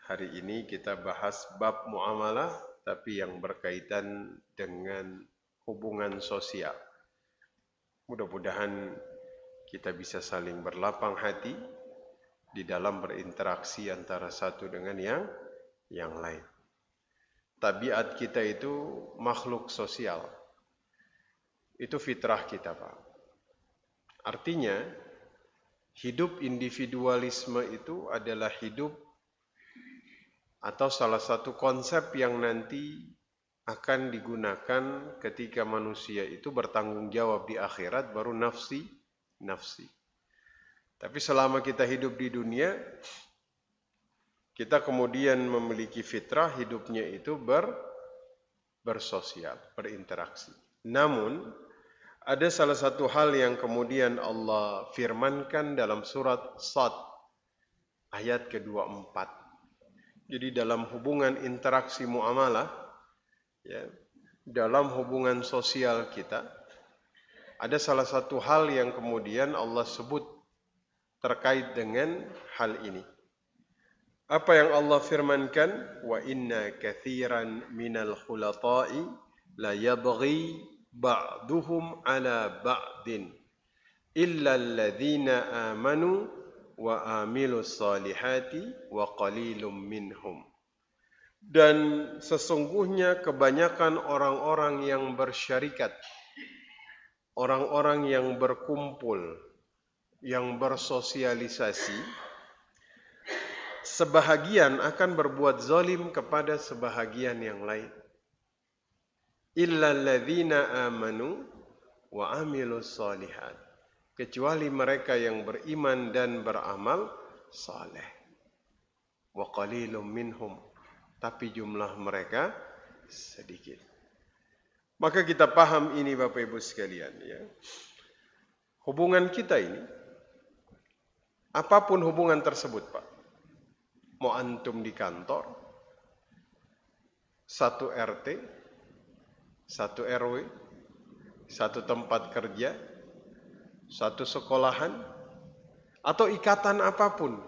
Hari ini kita bahas bab muamalah, tapi yang berkaitan dengan hubungan sosial. Mudah-mudahan kita bisa saling berlapang hati di dalam berinteraksi antara satu dengan yang lain. Tabiat kita itu makhluk sosial. Itu fitrah kita, Pak. Artinya, hidup individualisme itu adalah hidup atau salah satu konsep yang nanti akan digunakan ketika manusia itu bertanggung jawab di akhirat, baru nafsi. Tapi selama kita hidup di dunia, kita kemudian memiliki fitrah hidupnya itu bersosial, berinteraksi. Namun, ada salah satu hal yang kemudian Allah firmankan dalam surat Sad, ayat ke-24. Jadi dalam hubungan interaksi muamalah, ya, dalam hubungan sosial kita, ada salah satu hal yang kemudian Allah sebut terkait dengan hal ini. Apa yang Allah firmankan? Wa inna kathiran minal khulata'i la yabghi ba'duhum ala ba'din illa alladhina amanu wa amilus salihati wa qalilum minhum. Dan sesungguhnya kebanyakan orang-orang yang bersyarikat, orang-orang yang berkumpul, yang bersosialisasi, sebahagian akan berbuat zalim kepada sebahagian yang lain. Illa alladzina amanu wa amilus salihat. Kecuali mereka yang beriman dan beramal saleh. Wa qalilum minhum. Tapi jumlah mereka sedikit. Maka kita paham ini Bapak Ibu sekalian, ya. Hubungan kita ini, apapun hubungan tersebut, Pak. Mau antum di kantor, satu RT, satu RW, satu tempat kerja, satu sekolahan, atau ikatan apapun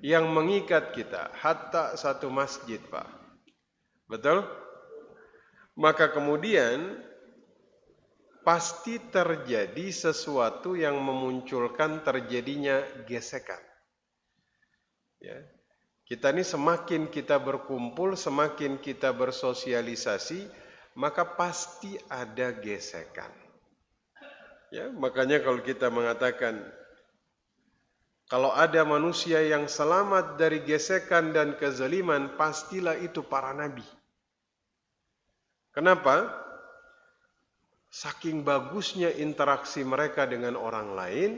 yang mengikat kita, hatta satu masjid, Pak. Betul? Maka kemudian pasti terjadi sesuatu yang memunculkan terjadinya gesekan. Ya. Kita ini semakin kita berkumpul, semakin kita bersosialisasi, maka pasti ada gesekan. Ya, makanya kalau kita mengatakan, kalau ada manusia yang selamat dari gesekan dan kezaliman, pastilah itu para nabi. Kenapa? Saking bagusnya interaksi mereka dengan orang lain,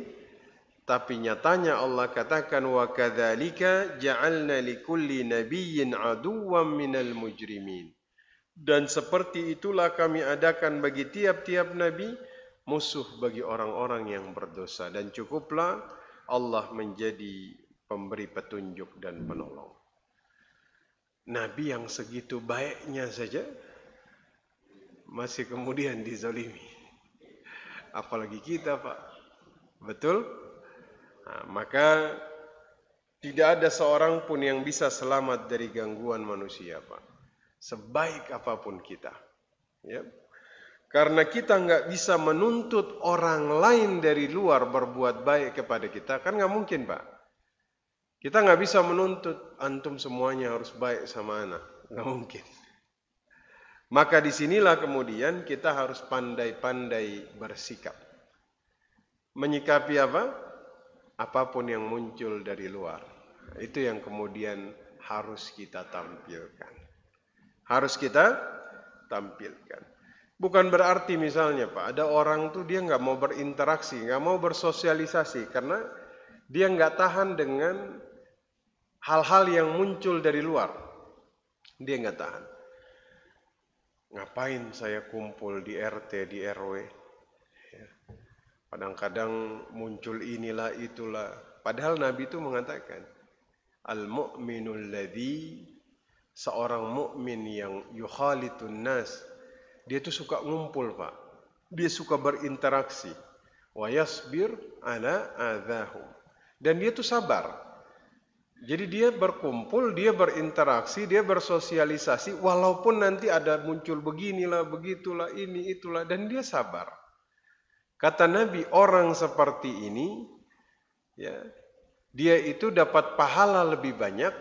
tapi nyatanya Allah katakan wa kadzalika ja'alna likulli nabiyyin aduwwan minal mujrimin. Dan seperti itulah kami adakan bagi tiap-tiap nabi musuh bagi orang-orang yang berdosa, dan cukuplah Allah menjadi pemberi petunjuk dan penolong. Nabi yang segitu baiknya saja masih kemudian dizalimi. Apalagi kita, Pak. Betul? Nah, maka tidak ada seorang pun yang bisa selamat dari gangguan manusia, Pak. Sebaik apapun kita. Ya. Karena kita nggak bisa menuntut orang lain dari luar berbuat baik kepada kita. Kan nggak mungkin, Pak. Kita nggak bisa menuntut antum semuanya harus baik sama anak. Nggak mungkin. Maka disinilah kemudian kita harus pandai-pandai bersikap. Menyikapi apa? Apapun yang muncul dari luar. Itu yang kemudian harus kita tampilkan. Harus kita tampilkan. Bukan berarti misalnya Pak, ada orang tuh dia nggak mau berinteraksi, nggak mau bersosialisasi karena dia nggak tahan dengan hal-hal yang muncul dari luar. Dia nggak tahan. Ngapain saya kumpul di RT, di RW? Ya. Kadang-kadang muncul inilah itulah. Padahal Nabi itu mengatakan, al-mu'minul ladzi, seorang mukmin yang yukhalitun nas, dia itu suka ngumpul, Pak. Dia suka berinteraksi. Wa yasbir ala adzahum. Dan dia itu sabar. Jadi dia berkumpul, dia berinteraksi, dia bersosialisasi, walaupun nanti ada muncul beginilah, begitulah, ini, itulah, dan dia sabar. Kata Nabi, orang seperti ini, ya, dia itu dapat pahala lebih banyak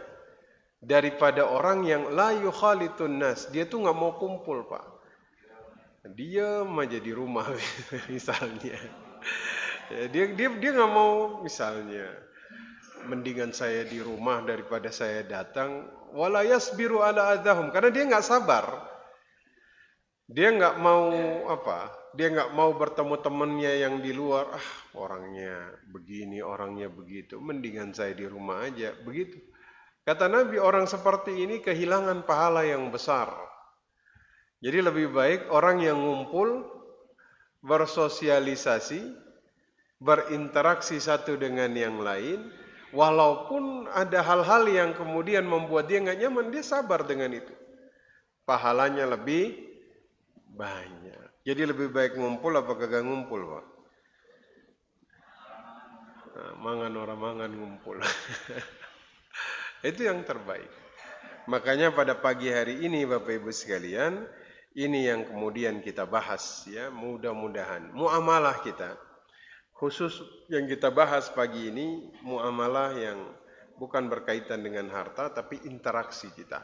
daripada orang yang la yukhalitun nas. Dia tuh nggak mau kumpul, Pak. Diam aja di rumah, misalnya. Ya, dia nggak mau, misalnya. Mendingan saya di rumah daripada saya datang. Wala yasbiru ala adahum, karena dia nggak sabar. Dia nggak mau apa? Dia nggak mau bertemu temannya yang di luar. Ah, orangnya begini, orangnya begitu. Mendingan saya di rumah aja. Begitu. Kata Nabi, orang seperti ini kehilangan pahala yang besar. Jadi lebih baik orang yang ngumpul, bersosialisasi, berinteraksi satu dengan yang lain. Walaupun ada hal-hal yang kemudian membuat dia nggak nyaman, dia sabar dengan itu. Pahalanya lebih banyak. Jadi lebih baik ngumpul apa kagak ngumpul, Pak? Nah, mangan orang mangan ngumpul. Itu yang terbaik. Makanya pada pagi hari ini Bapak Ibu sekalian, ini yang kemudian kita bahas ya, mudah-mudahan muamalah kita. Khusus yang kita bahas pagi ini muamalah yang bukan berkaitan dengan harta tapi interaksi kita.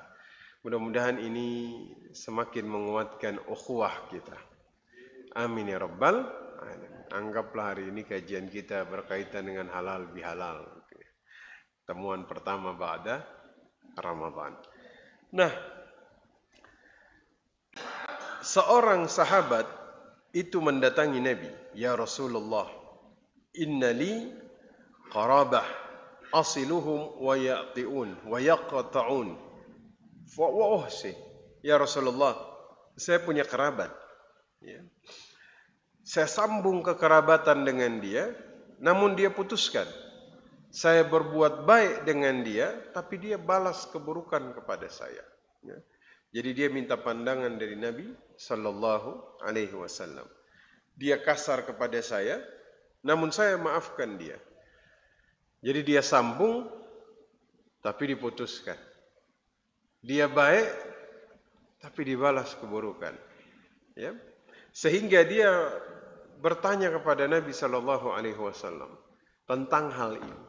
Mudah-mudahan ini semakin menguatkan ukhuwah kita. Amin ya rabbal alamin. Anggaplah hari ini kajian kita berkaitan dengan halal bihalal. Temuan pertama ba'da Ramadan. Nah, seorang sahabat itu mendatangi Nabi, "Ya Rasulullah, inna li qarabah asiluhum wa ya'ti'un wa yaqta'un fa uhsi." Ya Rasulullah, saya punya kerabat, ya. Saya sambung kekerabatan dengan dia, namun dia putuskan. Saya berbuat baik dengan dia, tapi dia balas keburukan kepada saya, ya. Jadi dia minta pandangan dari Nabi Sallallahu Alaihi Wasallam. Dia kasar kepada saya, namun saya maafkan dia. Jadi dia sambung, tapi diputuskan. Dia baik, tapi dibalas keburukan. Ya, sehingga dia bertanya kepada Nabi Sallallahu Alaihi Wasallam tentang hal ini.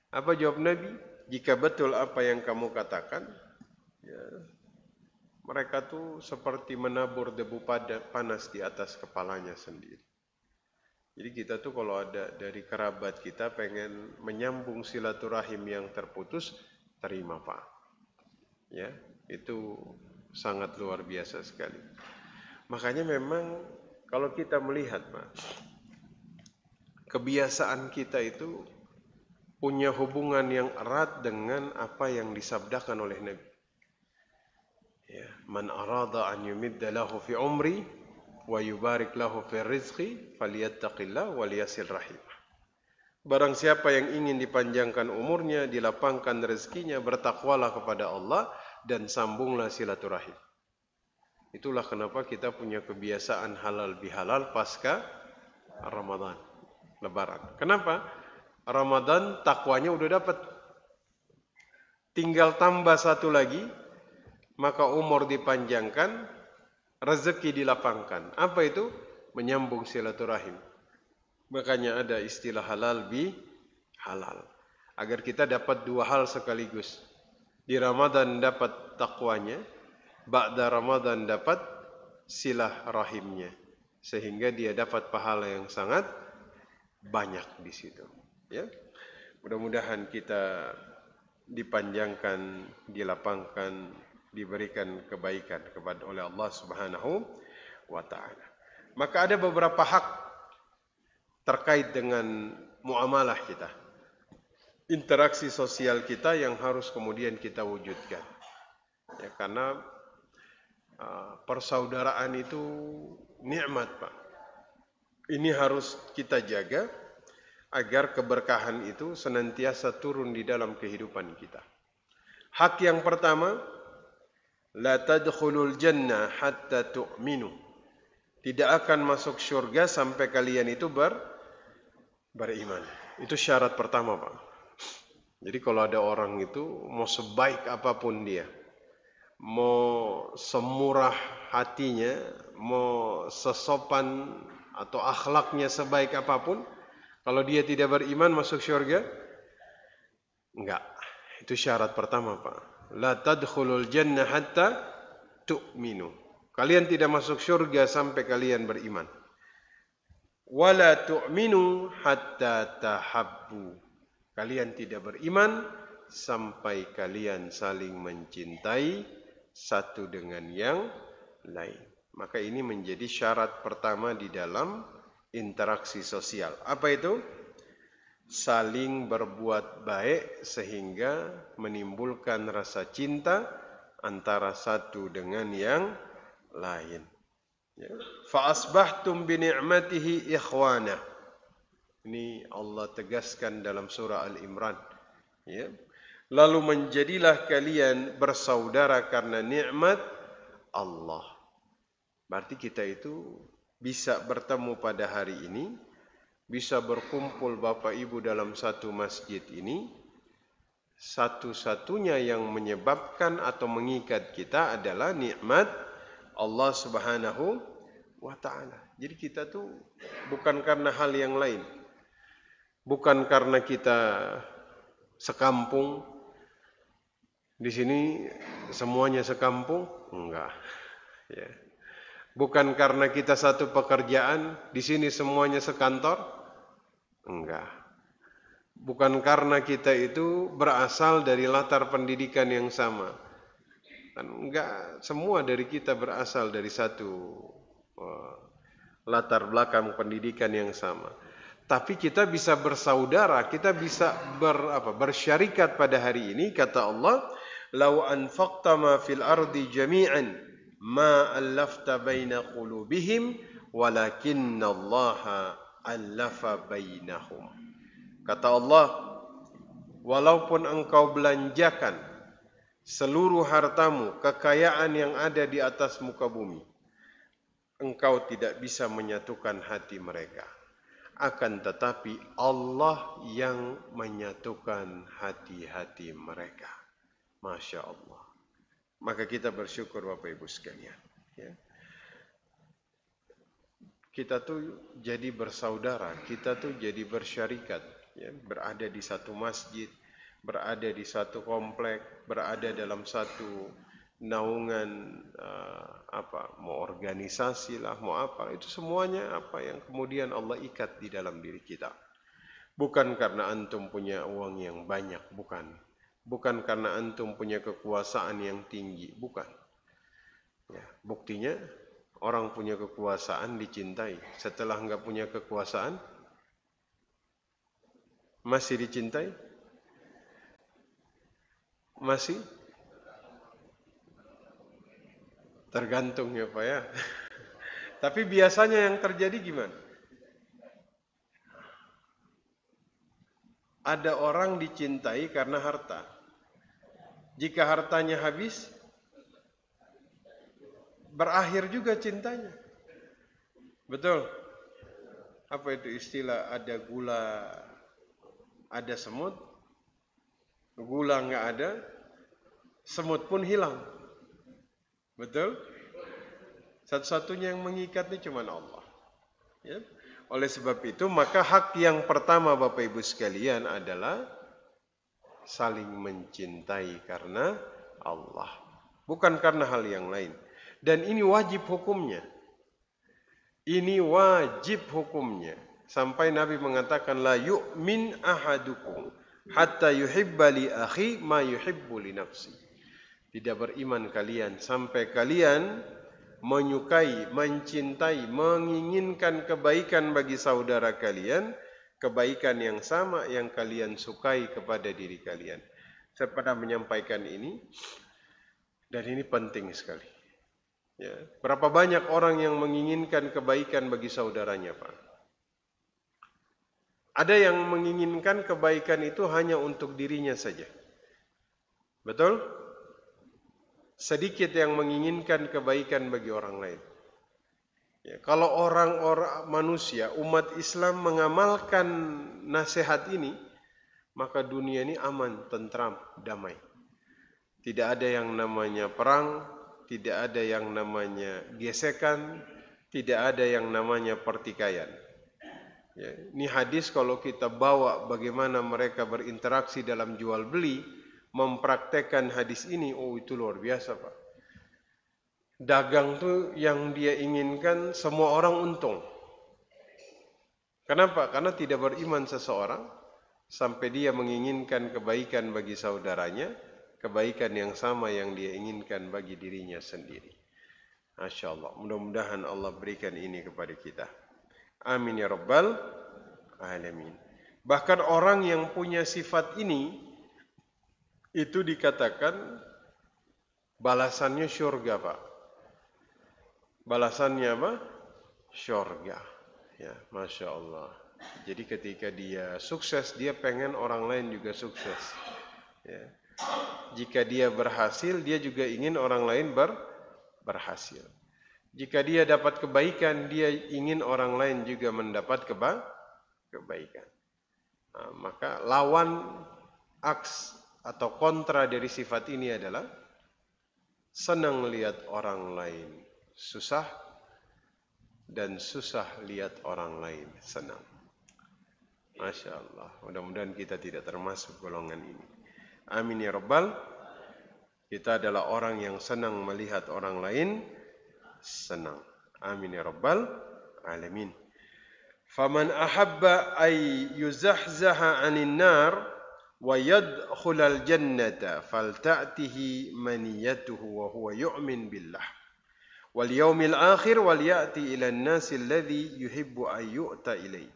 Apa jawab Nabi? Jika betul apa yang kamu katakan, ya, mereka tuh seperti menabur debu panas di atas kepalanya sendiri. Jadi kita tuh kalau ada dari kerabat kita pengen menyambung silaturahim yang terputus, terima Pak. Ya, itu sangat luar biasa sekali. Makanya memang kalau kita melihat Pak, kebiasaan kita itu punya hubungan yang erat dengan apa yang disabdakan oleh Nabi. Ya, man arada an yumidda lahu fi umri wa yubarik lahu fi rizqi falyattaqillah wal yasil rahim. Barang siapa yang ingin dipanjangkan umurnya, dilapangkan rezekinya, bertakwalah kepada Allah dan sambunglah silaturahim. Itulah kenapa kita punya kebiasaan halal bihalal pasca Ramadan, Lebaran. Kenapa? Ramadan takwanya udah dapat. Tinggal tambah satu lagi, maka umur dipanjangkan, rezeki dilapangkan. Apa itu? Menyambung silaturahim. Makanya ada istilah halal bi halal. Agar kita dapat dua hal sekaligus. Di Ramadan dapat takwanya, ba'da Ramadan dapat silah rahimnya. Sehingga dia dapat pahala yang sangat banyak di situ. Ya. Mudah-mudahan kita dipanjangkan, dilapangkan, diberikan kebaikan kepada oleh Allah Subhanahu wa taala. Maka ada beberapa hak terkait dengan muamalah kita. Interaksi sosial kita yang harus kemudian kita wujudkan. Ya, karena persaudaraan itu nikmat, Pak. Ini harus kita jaga agar keberkahan itu senantiasa turun di dalam kehidupan kita. Hak yang pertama, la tadkhulul jannah hatta tu'minu. Tidak akan masuk surga sampai kalian itu beriman. Itu syarat pertama, Pak. Jadi kalau ada orang itu mau sebaik apapun dia, mau semurah hatinya, mau sesopan atau akhlaknya sebaik apapun, kalau dia tidak beriman masuk surga? Enggak. Itu syarat pertama, Pak. La tadkhulul jannah hatta tu'minu. Kalian tidak masuk surga sampai kalian beriman. Wala tu'minu hatta tahabbu. Kalian tidak beriman sampai kalian saling mencintai satu dengan yang lain. Maka ini menjadi syarat pertama di dalam interaksi sosial. Apa itu? Saling berbuat baik sehingga menimbulkan rasa cinta antara satu dengan yang lain. Ya. Fa asbahtum bi ni'matihi ikhwana. Ini Allah tegaskan dalam surah Al-Imran. Ya. Lalu menjadilah kalian bersaudara karena nikmat Allah. Berarti kita itu bisa bertemu pada hari ini, bisa berkumpul Bapak Ibu dalam satu masjid ini, satu-satunya yang menyebabkan atau mengikat kita adalah nikmat Allah Subhanahu wa ta'ala. Jadi kita tuh bukan karena hal yang lain. Bukan karena kita sekampung. Di sini semuanya sekampung? Enggak. Ya. Bukan karena kita satu pekerjaan, di sini semuanya sekantor? Enggak. Bukan karena kita itu berasal dari latar pendidikan yang sama. Enggak, semua dari kita berasal dari satu latar belakang pendidikan yang sama. Tapi kita bisa bersaudara, kita bisa bersyarikat pada hari ini. Kata Allah, "Lau anfaqta ma fil ardi jami'an ma allafta baina qulubihim walakinallaha allafa bainahum." Kata Allah, walaupun engkau belanjakan seluruh hartamu, kekayaan yang ada di atas muka bumi, engkau tidak bisa menyatukan hati mereka. Akan tetapi Allah yang menyatukan hati-hati mereka. Masya Allah. Maka kita bersyukur Bapak Ibu sekalian. Ya. Kita tuh jadi bersaudara, kita tuh jadi bersyarikat. Ya. Berada di satu masjid, berada di satu komplek, berada dalam satu naungan mau organisasi lah, mau apa, itu semuanya apa yang kemudian Allah ikat di dalam diri kita. Bukan karena antum punya uang yang banyak, bukan. Bukan karena antum punya kekuasaan yang tinggi, bukan. Ya, buktinya orang punya kekuasaan dicintai. Setelah enggak punya kekuasaan, masih dicintai? Masih? Tergantung ya Pak ya. Tapi biasanya yang terjadi gimana? Ada orang dicintai karena harta. Jika hartanya habis, berakhir juga cintanya. Betul? Apa itu istilah? Ada gula, ada semut. Gula nggak ada, semut pun hilang. Betul? Satu-satunya yang mengikatnya cuma Allah. Ya. Oleh sebab itu, maka hak yang pertama Bapak Ibu sekalian adalah saling mencintai karena Allah. Bukan karena hal yang lain. Dan ini wajib hukumnya. Ini wajib hukumnya. Sampai Nabi mengatakan, la yu'min ahadukum hatta yuhibba li akhi ma yuhibbu li nafsi. Tidak beriman kalian sampai kalian menyukai, mencintai, menginginkan kebaikan bagi saudara kalian, kebaikan yang sama yang kalian sukai kepada diri kalian. Saya pernah menyampaikan ini, dan ini penting sekali. Ya, berapa banyak orang yang menginginkan kebaikan bagi saudaranya, Pak? Ada yang menginginkan kebaikan itu hanya untuk dirinya saja. Betul? Sedikit yang menginginkan kebaikan bagi orang lain. Ya, kalau orang-orang manusia, umat Islam mengamalkan nasihat ini, maka dunia ini aman, tentram, damai. Tidak ada yang namanya perang, tidak ada yang namanya gesekan, tidak ada yang namanya pertikaian. Ya, ini hadis kalau kita bawa bagaimana mereka berinteraksi dalam jual beli, mempraktekkan hadis ini, oh itu luar biasa Pak. Dagang tuh yang dia inginkan semua orang untung. Kenapa? Karena tidak beriman seseorang sampai dia menginginkan kebaikan bagi saudaranya, kebaikan yang sama yang dia inginkan bagi dirinya sendiri. Masya Allah, mudah-mudahan Allah berikan ini kepada kita. Amin ya rabbal alamin. Bahkan orang yang punya sifat ini, itu dikatakan balasannya syurga Pak. Balasannya apa? Syurga. Ya, Masya Allah. Jadi ketika dia sukses, dia pengen orang lain juga sukses. Ya. Jika dia berhasil, dia juga ingin orang lain berhasil. Jika dia dapat kebaikan, dia ingin orang lain juga mendapat kebaikan. Nah, maka lawan aks atau kontra dari sifat ini adalah senang lihat orang lain susah dan susah lihat orang lain senang. Masya Allah. Mudah-mudahan kita tidak termasuk golongan ini. Amin ya rabbal. Kita adalah orang yang senang melihat orang lain senang. Amin ya rabbal alamin. Faman ahabba ay yuzahzaha 'anil nar wa yadkhulal jannata falta'tihi maniyatuhu wa huwa yu'min billah wal yaumil akhir wal ya'ti ila an-nasi alladhi yuhibbu ay yu'ta ilayhi.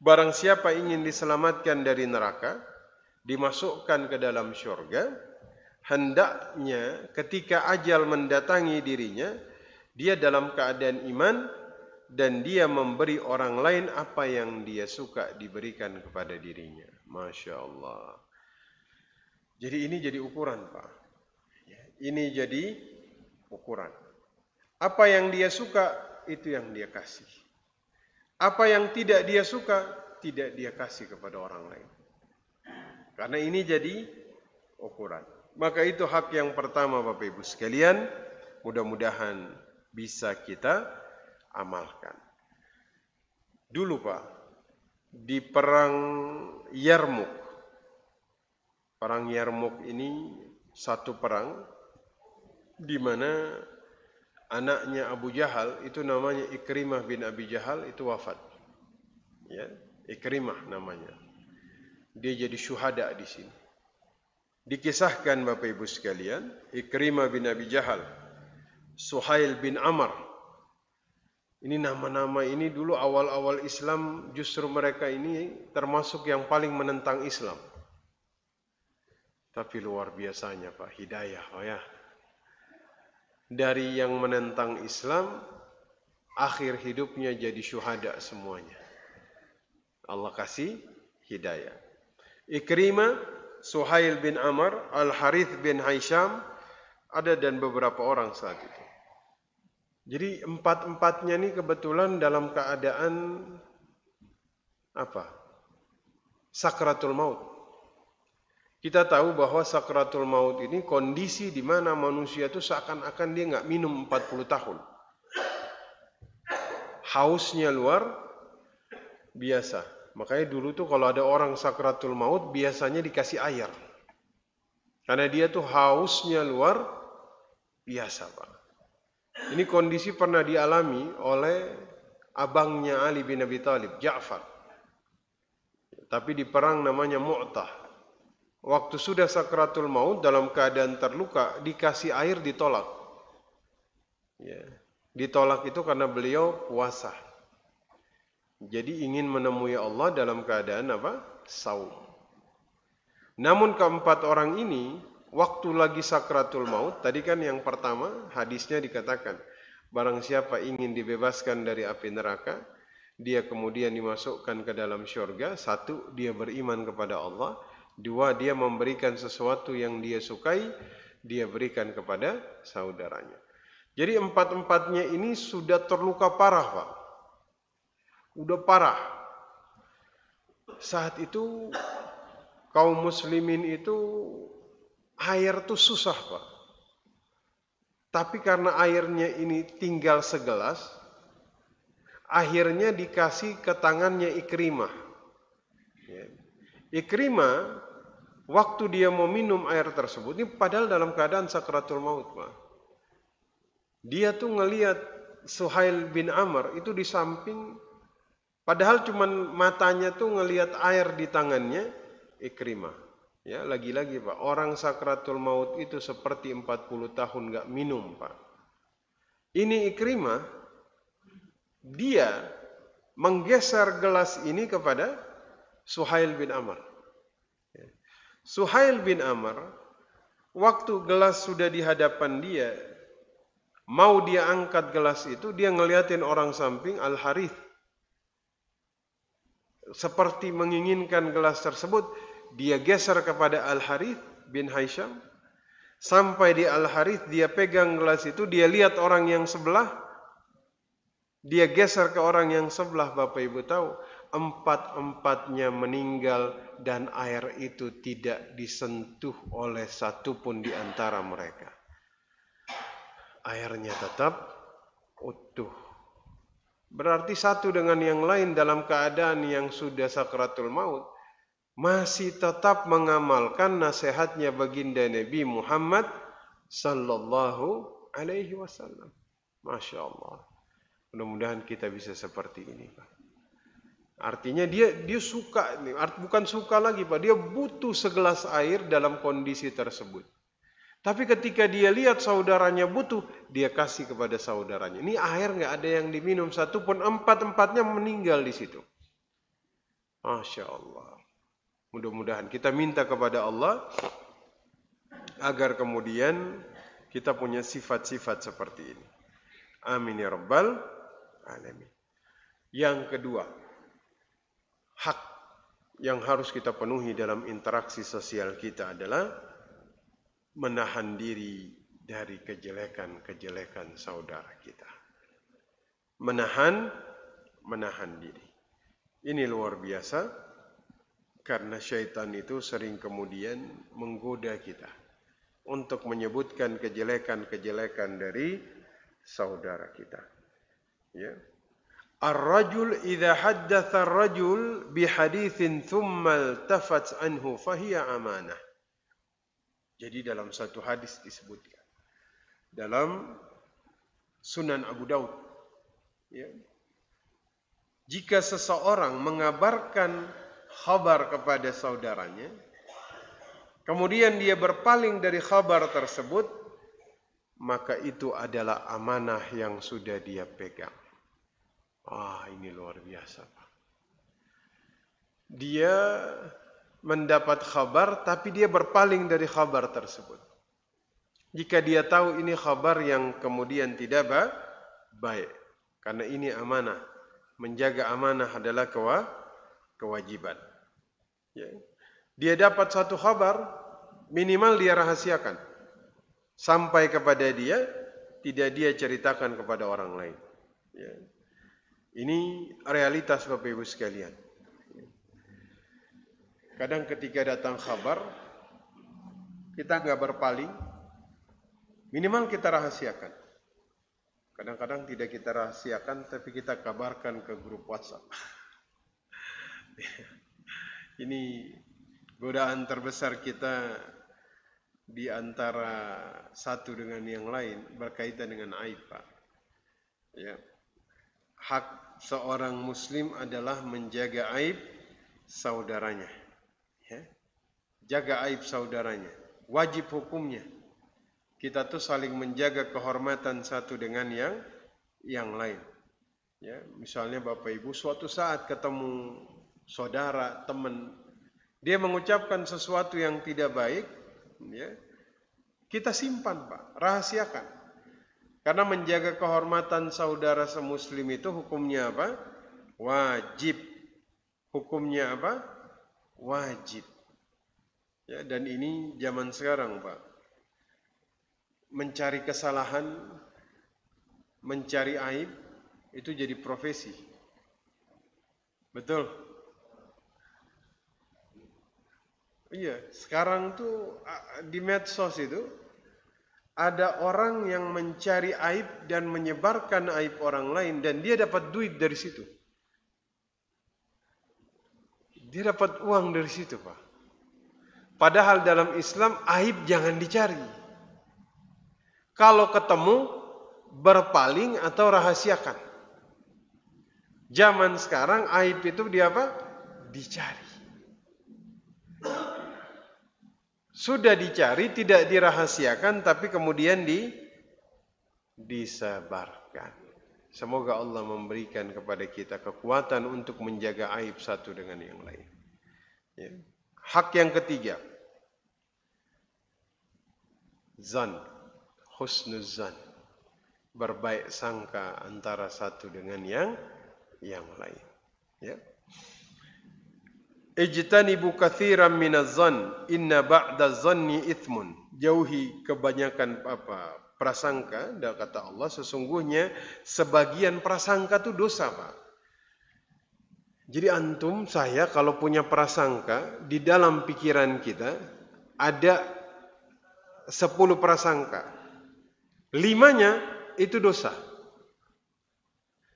Barang siapa ingin diselamatkan dari neraka, dimasukkan ke dalam syurga, hendaknya ketika ajal mendatangi dirinya, dia dalam keadaan iman dan dia memberi orang lain apa yang dia suka diberikan kepada dirinya. Masya Allah. Jadi ini jadi ukuran Pak. Ini jadi ukuran. Apa yang dia suka, itu yang dia kasih. Apa yang tidak dia suka, tidak dia kasih kepada orang lain. Karena ini jadi ukuran. Maka itu hak yang pertama Bapak Ibu sekalian. Mudah-mudahan bisa kita amalkan. Dulu Pak, di perang Yarmuk. Perang Yarmuk ini satu perang di mana anaknya Abu Jahal, itu namanya Ikrimah bin Abi Jahal, itu wafat. Ya, Ikrimah namanya. Dia jadi syuhada di sini. Dikisahkan Bapak Ibu sekalian, Ikrimah bin Abi Jahal, Suhail bin Amr. Ini nama-nama ini dulu awal-awal Islam, justru mereka ini termasuk yang paling menentang Islam. Tapi luar biasanya Pak, hidayah Pak ya. Dari yang menentang Islam, akhir hidupnya jadi syuhada semuanya. Allah kasih hidayah. Ikrimah, Suhail bin Amr, Al-Harith bin Hisham, ada dan beberapa orang saat itu. Jadi empat-empatnya ini kebetulan dalam keadaan apa? Sakratul maut. Kita tahu bahwa sakratul maut ini kondisi di mana manusia itu seakan-akan dia nggak minum 40 tahun. Hausnya luar biasa. Makanya dulu tuh kalau ada orang sakratul maut biasanya dikasih air. Karena dia tuh hausnya luar biasa Pak. Ini kondisi pernah dialami oleh abangnya Ali bin Abi Thalib, Ja'far. Tapi di perang namanya Mu'tah. Waktu sudah sakratul maut dalam keadaan terluka, dikasih air ditolak. Ya. Ditolak itu karena beliau puasa. Jadi ingin menemui Allah dalam keadaan apa? Saum. Namun keempat orang ini, waktu lagi sakratul maut, tadi kan yang pertama hadisnya dikatakan, barang siapa ingin dibebaskan dari api neraka, dia kemudian dimasukkan ke dalam syurga. Satu, dia beriman kepada Allah. Dua, dia memberikan sesuatu yang dia sukai, dia berikan kepada saudaranya. Jadi empat-empatnya ini sudah terluka parah Pak. Udah parah. Saat itu kaum muslimin itu air tuh susah, Pak. Tapi karena airnya ini tinggal segelas, akhirnya dikasih ke tangannya Ikrimah. Ya. Ikrimah, waktu dia mau minum air tersebut, ini padahal dalam keadaan sakratul maut, Pak. Dia tuh ngelihat Suhail bin Amr itu di samping, padahal cuman matanya tuh ngelihat air di tangannya Ikrimah. Ya, lagi-lagi Pak, orang sakratul maut itu seperti 40 tahun gak minum, Pak. Ini Ikrimah, dia menggeser gelas ini kepada Suhail bin Amr. Suhail bin Amr, waktu gelas sudah di hadapan dia, mau dia angkat gelas itu, dia ngeliatin orang samping Al-Harith. Seperti menginginkan gelas tersebut, dia geser kepada Al-Harith bin Hisham. Sampai di Al-Harith, dia pegang gelas itu, dia lihat orang yang sebelah, dia geser ke orang yang sebelah. Bapak Ibu tahu, empat-empatnya meninggal dan air itu tidak disentuh oleh satupun di antara mereka. Airnya tetap utuh. Berarti satu dengan yang lain dalam keadaan yang sudah sakratul maut masih tetap mengamalkan nasihatnya baginda Nabi Muhammad sallallahu alaihi wasallam. Masya Allah. Mudah-mudahan kita bisa seperti ini, Pak. Artinya dia suka, bukan suka lagi, Pak. Dia butuh segelas air dalam kondisi tersebut. Tapi ketika dia lihat saudaranya butuh, dia kasih kepada saudaranya. Ini air nggak ada yang diminum satupun, empat-empatnya meninggal di situ. Masya Allah. Mudah-mudahan kita minta kepada Allah agar kemudian kita punya sifat-sifat seperti ini. Amin ya rabbal alamin. Yang kedua, hak yang harus kita penuhi dalam interaksi sosial kita adalah menahan diri dari kejelekan-kejelekan saudara kita. Menahan diri. Ini luar biasa, karena syaitan itu sering kemudian menggoda kita untuk menyebutkan kejelekan-kejelekan dari saudara kita. Ya. Ar-rajul idza haddatha ar-rajul bihaditsin thumma iltafat anhu fahiya amanah. Jadi dalam satu hadis disebutkan dalam Sunan Abu Daud, ya, jika seseorang mengabarkan khabar kepada saudaranya, kemudian dia berpaling dari khabar tersebut, maka itu adalah amanah yang sudah dia pegang. Ini luar biasa, Pak. Dia mendapat khabar, tapi dia berpaling dari khabar tersebut. Jika dia tahu ini khabar yang kemudian tidak baik, karena ini amanah. Menjaga amanah adalah kewajiban. Ya. Dia dapat satu khabar, minimal dia rahasiakan. Sampai kepada dia, tidak dia ceritakan kepada orang lain. Ya. Ini realitas Bapak Ibu sekalian. Kadang ketika datang kabar, kita nggak berpaling, minimal kita rahasiakan. Kadang-kadang tidak kita rahasiakan, tapi kita kabarkan ke grup WhatsApp. Ini godaan terbesar kita di antara satu dengan yang lain berkaitan dengan aib, Pak. Ya. Hak seorang muslim adalah menjaga aib saudaranya. Ya. Jaga aib saudaranya. Wajib hukumnya. Kita tuh saling menjaga kehormatan satu dengan yang lain. Ya, misalnya Bapak Ibu suatu saat ketemu saudara, teman, dia mengucapkan sesuatu yang tidak baik, ya, kita simpan, Pak, rahasiakan. Karena menjaga kehormatan saudara semuslim itu hukumnya apa? Wajib. Hukumnya apa? Wajib. Ya, dan ini zaman sekarang, Pak. Mencari kesalahan, mencari aib, itu jadi profesi. Betul? Iya, sekarang tuh di medsos itu ada orang yang mencari aib dan menyebarkan aib orang lain dan dia dapat duit dari situ. Dia dapat uang dari situ, Pak. Padahal dalam Islam aib jangan dicari. Kalau ketemu berpaling atau rahasiakan. Zaman sekarang aib itu dia apa? Dicari. Sudah dicari, tidak dirahasiakan, tapi kemudian disebarkan. Semoga Allah memberikan kepada kita kekuatan untuk menjaga aib satu dengan yang lain. Ya. Hak yang ketiga, zan, husnuzan, berbaik sangka antara satu dengan yang lain. Ya. Ijtanibu katsiran minaz-zan inna ba'da-zanni itsmun. Jauhi kebanyakan prasangka, dan kata Allah sesungguhnya sebagian prasangka itu dosa, Pak. Jadi antum, saya kalau punya prasangka di dalam pikiran kita ada 10 prasangka. 5-nya itu dosa.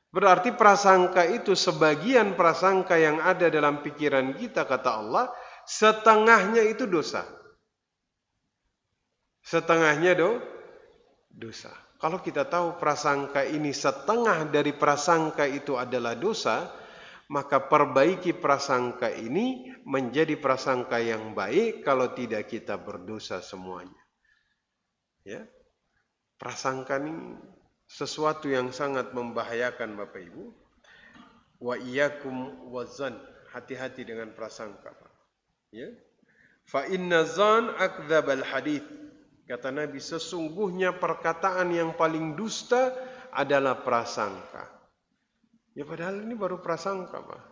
Berarti prasangka itu sebagian prasangka yang ada dalam pikiran kita, kata Allah, setengahnya itu dosa. Setengahnya dosa. Kalau kita tahu prasangka ini setengah dari prasangka itu adalah dosa, maka perbaiki prasangka ini menjadi prasangka yang baik kalau tidak kita berdosa semuanya. Ya. Prasangka ini sesuatu yang sangat membahayakan Bapak Ibu. Wa iyyakum wazan, hati-hati dengan prasangka, Pak. Ya. Fa inna zan akdzabal hadits. Kata Nabi, sesungguhnya perkataan yang paling dusta adalah prasangka. Ya padahal ini baru prasangka, Pak.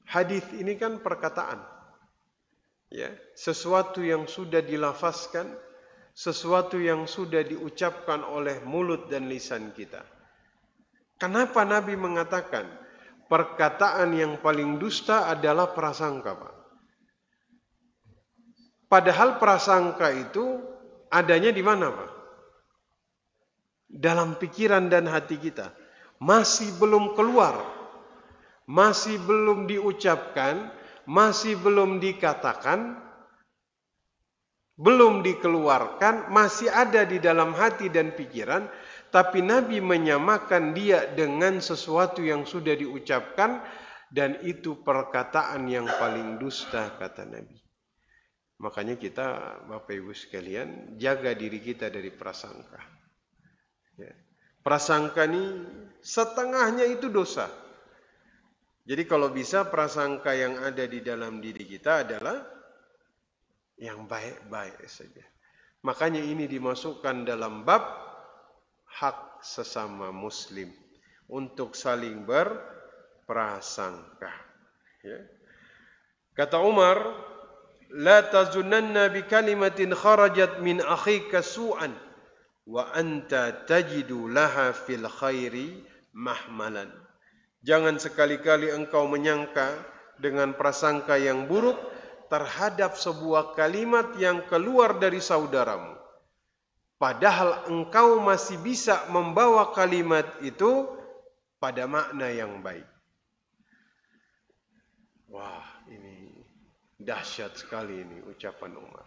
Hadis ini kan perkataan. Ya, sesuatu yang sudah dilafazkan, sesuatu yang sudah diucapkan oleh mulut dan lisan kita. Kenapa Nabi mengatakan perkataan yang paling dusta adalah prasangka, Pak? Padahal prasangka itu adanya di mana, Pak? Dalam pikiran dan hati kita. Masih belum keluar, masih belum diucapkan, masih belum dikatakan, belum dikeluarkan, masih ada di dalam hati dan pikiran, tapi Nabi menyamakan dia dengan sesuatu yang sudah diucapkan, dan itu perkataan yang paling dusta, kata Nabi. Makanya kita, Bapak Ibu sekalian, jaga diri kita dari prasangka. Ya. Prasangka ini setengahnya itu dosa. Jadi kalau bisa prasangka yang ada di dalam diri kita adalah yang baik-baik saja. Makanya ini dimasukkan dalam bab hak sesama muslim untuk saling berprasangka. Ya. Kata Umar, la tazunanna bi kalimatin kharajat min akhika su'an wa anta tajidu laha fil khairi mahmalan. Jangan sekali-kali engkau menyangka dengan prasangka yang buruk terhadap sebuah kalimat yang keluar dari saudaramu, padahal engkau masih bisa membawa kalimat itu pada makna yang baik. Wah, ini dahsyat sekali ini ucapan Umar.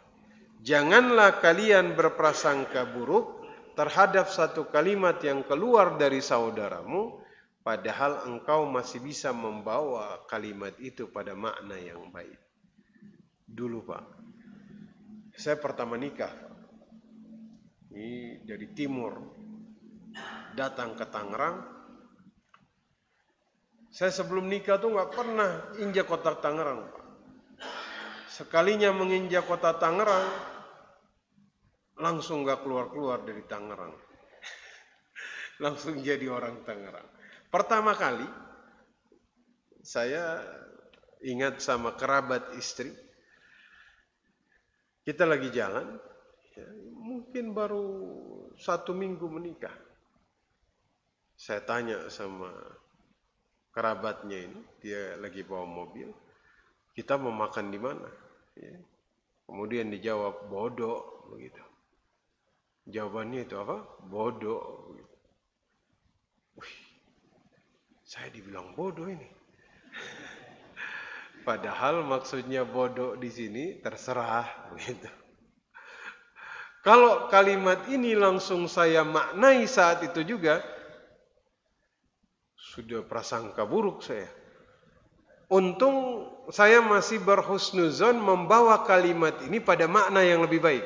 Janganlah kalian berprasangka buruk terhadap satu kalimat yang keluar dari saudaramu, padahal engkau masih bisa membawa kalimat itu pada makna yang baik. Dulu, Pak, saya pertama nikah, Pak. Ini dari timur, datang ke Tangerang. Saya sebelum nikah tuh nggak pernah injak kota Tangerang, Pak. Sekalinya menginjak kota Tangerang, langsung gak keluar-keluar dari Tangerang. Langsung jadi orang Tangerang. Pertama kali, saya ingat sama kerabat istri. Kita lagi jalan, ya, mungkin baru 1 minggu menikah. Saya tanya sama kerabatnya ini, dia lagi bawa mobil, kita mau makan di mana? Ya. Kemudian dijawab bodoh begitu. Jawabannya itu apa? Bodoh. Wih, saya dibilang bodoh ini. Padahal maksudnya bodoh di sini terserah begitu. Kalau kalimat ini langsung saya maknai saat itu juga, sudah prasangka buruk saya. Untung saya masih berhusnuzon membawa kalimat ini pada makna yang lebih baik.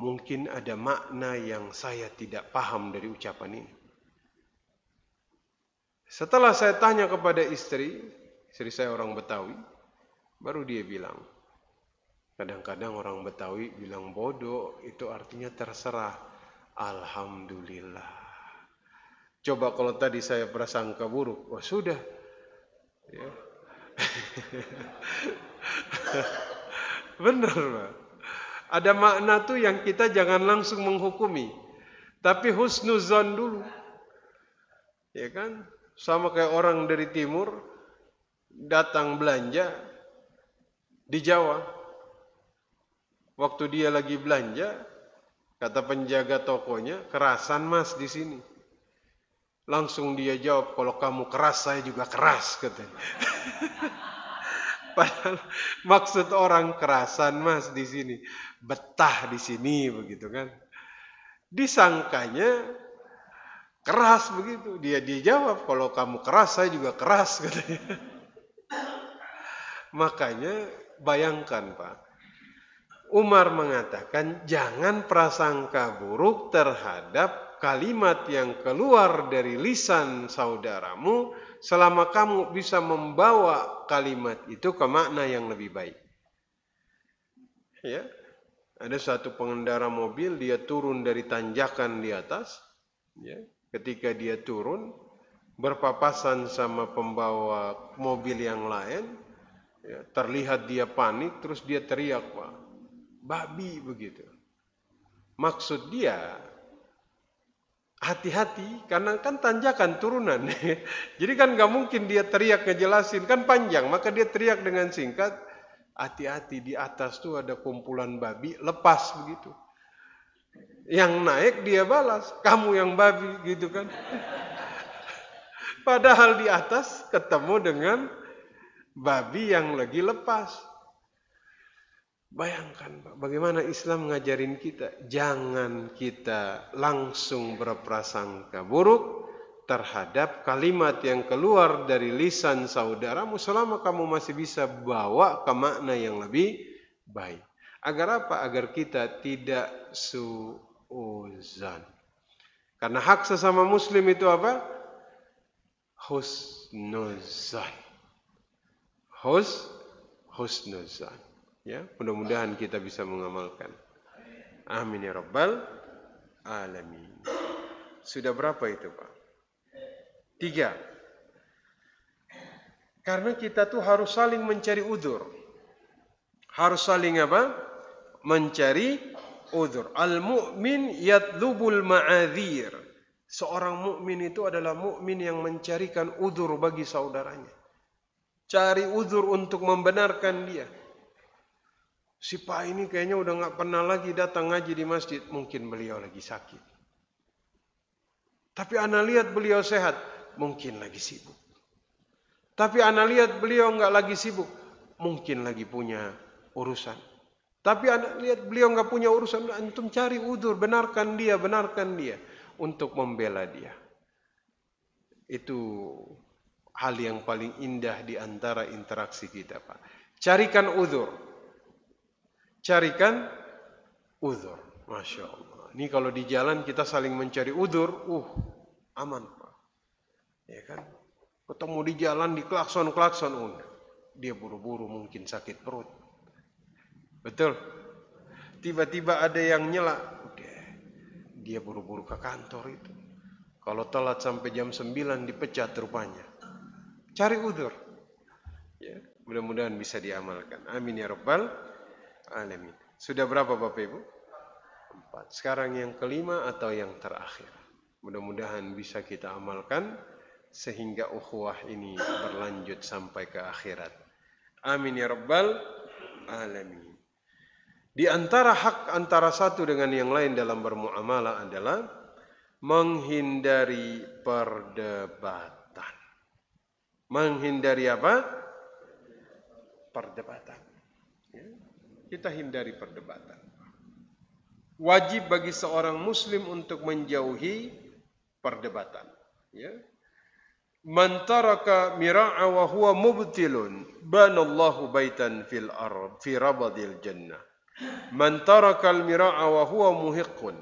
Mungkin ada makna yang saya tidak paham dari ucapan ini. Setelah saya tanya kepada istri saya orang Betawi, baru dia bilang, kadang-kadang orang Betawi bilang bodoh, itu artinya terserah. Alhamdulillah. Coba kalau tadi saya prasangka buruk, wah sudah. Ya. Benar, Pak. Ada makna tuh yang kita jangan langsung menghukumi, tapi husnuzon dulu. Ya kan? Sama kayak orang dari timur datang belanja di Jawa. Waktu dia lagi belanja, kata penjaga tokonya, kerasan Mas di sini. Langsung dia jawab, kalau kamu keras saya juga keras, katanya. Padahal maksud orang kerasan Mas di sini, betah di sini begitu kan. Disangkanya keras begitu. Dia dijawab, kalau kamu keras saya juga keras, katanya. Makanya bayangkan Pak, Umar mengatakan jangan prasangka buruk terhadap kalimat yang keluar dari lisan saudaramu selama kamu bisa membawa kalimat itu ke makna yang lebih baik. Ya, ada satu pengendara mobil, dia turun dari tanjakan di atas. Ya, ketika dia turun, berpapasan sama pembawa mobil yang lain. Ya, terlihat dia panik, terus dia teriak, Pak, babi begitu. Maksud dia, hati-hati, karena kan tanjakan turunan. Jadi kan gak mungkin dia teriak ngejelasin, kan panjang. Maka dia teriak dengan singkat, hati-hati di atas tuh ada kumpulan babi, lepas begitu. Yang naik dia balas, kamu yang babi gitu kan. Padahal di atas ketemu dengan babi yang lagi lepas. Bayangkan Pak, bagaimana Islam ngajarin kita. Jangan kita langsung berprasangka buruk terhadap kalimat yang keluar dari lisan saudaramu selama kamu masih bisa bawa ke makna yang lebih baik. Agar apa? Agar kita tidak suuzan. Karena hak sesama muslim itu apa? Husnuzan. Husnuzan. Ya, mudah-mudahan kita bisa mengamalkan. Amin ya rabbal alamin. Sudah berapa itu, Pak? 3. Karena kita tuh harus saling mencari udzur. Harus saling apa? Mencari udzur. Al-mu'min yatlubul ma'adzir. Seorang mukmin itu adalah mukmin yang mencarikan udzur bagi saudaranya. Cari udzur untuk membenarkan dia. Si Pak ini kayaknya udah gak pernah lagi datang ngaji di masjid. Mungkin beliau lagi sakit. Tapi ana lihat beliau sehat. Mungkin lagi sibuk. Tapi ana lihat beliau gak lagi sibuk. Mungkin lagi punya urusan. Tapi ana lihat beliau gak punya urusan. Antum cari udzur. Benarkan dia. Untuk membela dia. Itu hal yang paling indah di antara interaksi kita, Pak. Carikan udzur. Masya Allah. Ini kalau di jalan kita saling mencari udzur, aman, Pak. Ya kan? Ketemu di jalan di klakson, dia buru-buru mungkin sakit perut. Betul? Tiba-tiba ada yang nyela, dia buru-buru ke kantor itu. Kalau telat sampai jam 9 dipecat rupanya. Cari udzur. Ya, mudah-mudahan bisa diamalkan. Amin ya rabbal alamin. Sudah berapa Bapak Ibu? 4. Sekarang yang kelima atau yang terakhir. Mudah-mudahan bisa kita amalkan sehingga ukhuwah ini berlanjut sampai ke akhirat. Amin ya rabbal alamin. Di antara hak antara satu dengan yang lain dalam bermuamalah adalah menghindari perdebatan. Menghindari apa? Perdebatan. Ya. Kita hindari perdebatan. Wajib bagi seorang muslim untuk menjauhi perdebatan. Ya. Man taraka mira'a wa huwa mubtilun banallahu baitan fil ard fi rabadil jannah. Man taraka al-mira'a wa huwa muhiqqun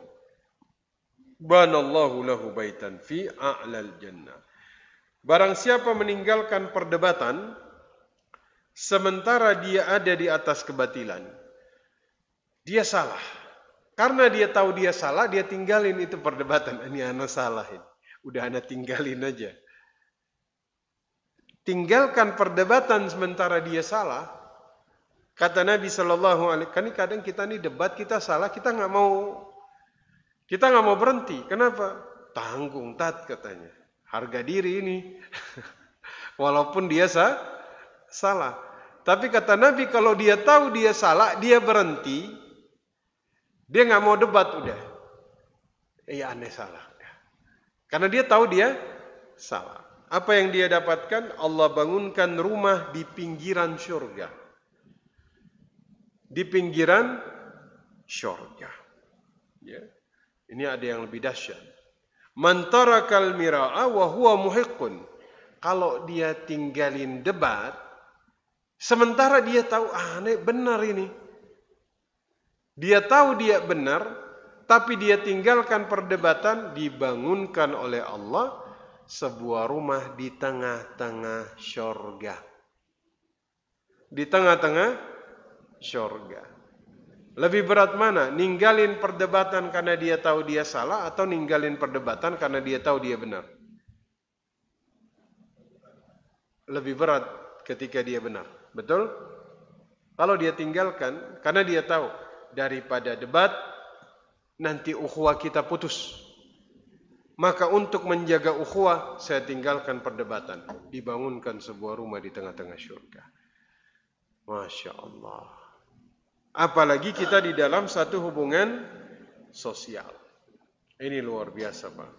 banallahu lahu baitan fi a'lal jannah. Barang siapa meninggalkan perdebatan sementara dia ada di atas kebatilan, dia salah. Karena dia tahu dia salah, dia tinggalin itu perdebatan. Ini ana salahin. Udah ana tinggalin aja. Tinggalkan perdebatan sementara dia salah. Kata Nabi Shallallahu Alaihi Wasallam, kadang kita nih debat, kita salah, kita nggak mau berhenti. Kenapa? Tanggung tat katanya. Harga diri ini. Walaupun dia salah. Tapi kata Nabi, kalau dia tahu dia salah, dia berhenti. Dia nggak mau debat udah. Iya aneh salah. Karena dia tahu dia salah. Apa yang dia dapatkan? Allah bangunkan rumah di pinggiran surga. Di pinggiran syurga. Ya. Ini ada yang lebih dahsyat. Man tarakal mira'a wa huwa muhiqqun. Kalau dia tinggalin debat, sementara dia tahu aneh benar ini. Dia tahu dia benar, tapi dia tinggalkan perdebatan, dibangunkan oleh Allah sebuah rumah di tengah-tengah syurga. Di tengah-tengah syurga. Lebih berat mana? Ninggalin perdebatan karena dia tahu dia salah atau ninggalin perdebatan karena dia tahu dia benar? Lebih berat ketika dia benar. Betul? Kalau dia tinggalkan karena dia tahu daripada debat nanti ukhuwah kita putus. Maka untuk menjaga ukhuwah saya tinggalkan perdebatan. Dibangunkan sebuah rumah di tengah-tengah syurga. Masya Allah. Apalagi kita di dalam satu hubungan sosial. Ini luar biasa Pak.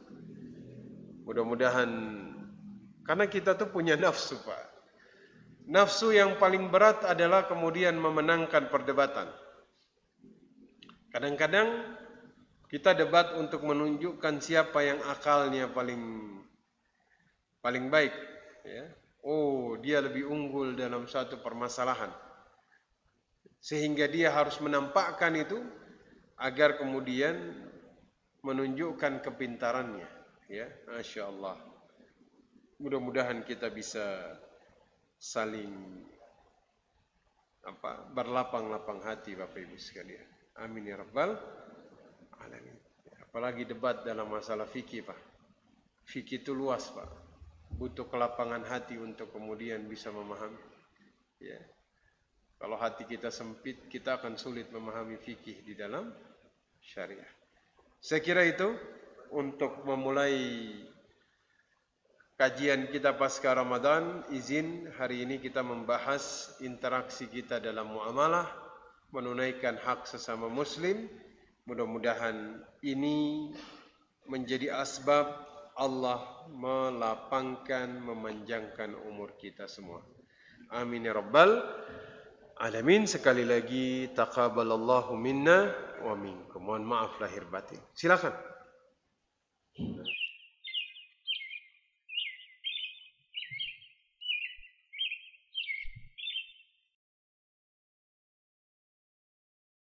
Mudah-mudahan, karena kita tuh punya nafsu Pak. Nafsu yang paling berat adalah kemudian memenangkan perdebatan. Kadang-kadang kita debat untuk menunjukkan siapa yang akalnya paling baik. Ya. Oh, dia lebih unggul dalam satu permasalahan. Sehingga dia harus menampakkan itu agar kemudian menunjukkan kepintarannya. Ya, Masya Allah. Mudah-mudahan kita bisa saling berlapang-lapang hati Bapak Ibu sekalian. Amin ya Rabbal Alamin. Apalagi debat dalam masalah fikih Pak. Fikih itu luas Pak. Butuh kelapangan hati untuk kemudian bisa memahami. Ya. Kalau hati kita sempit, kita akan sulit memahami fikih di dalam syariah. Saya kira itu untuk memulai kajian kita pasca Ramadan. Izin hari ini kita membahas interaksi kita dalam muamalah, menunaikan hak sesama muslim. Mudah-mudahan ini menjadi asbab Allah melapangkan, memanjangkan umur kita semua. Amin ya Rabbal Alamin. Sekali lagi taqabbalallahu minna wa minkum. Mohon maaf lahir batin. Silakan.